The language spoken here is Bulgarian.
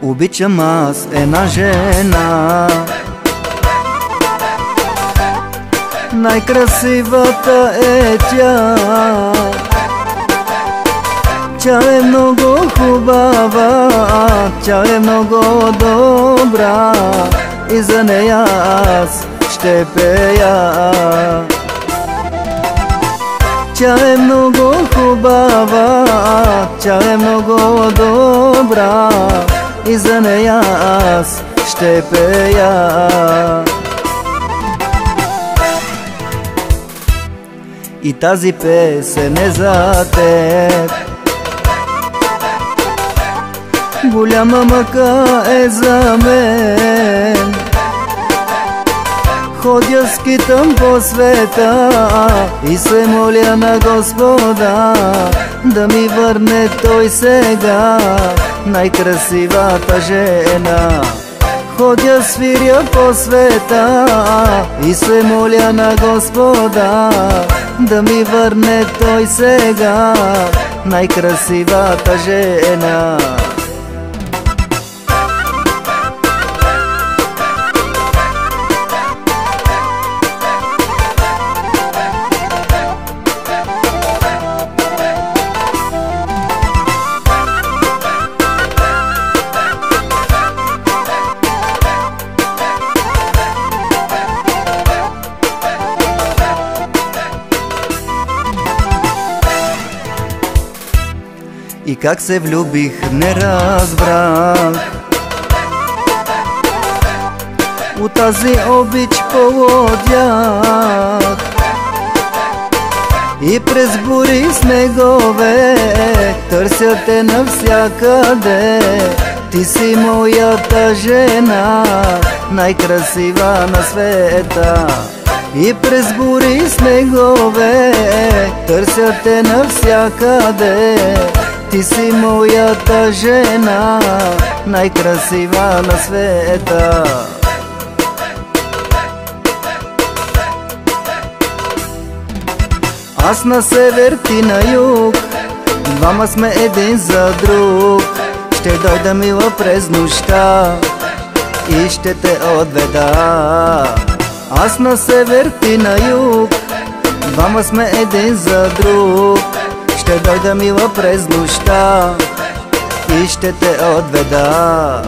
Обичам аз една жена, най-красивата е тя. Тя е много хубава, тя е много добра и за нея аз ще пея. Тя е много хубава, тя е много добра и за нея аз ще пея. И тази песен е за теб. Голяма мъка е за мен. Ходя, скитам по света и се моля на Господа да ми върне той сега най-красивата жена. Ходя, свиря по света и се моля на Господа да ми върне той сега най-красивата жена. И как се влюбих, не разбрах. От тази обич полудях и през бури снегове търся те навсякъде. Ти си моята жена, най-красива на света. И през бури снегове търся те навсякъде. Ти си моята жена, най-красива на света. Аз на север, ти на юг, двама сме един за друг. Ще дойда, мила, през нощта и ще те отведа. Аз на север, ти на юг, двама сме един за друг. Ще дойда, мила, през нощта и ще те отведа.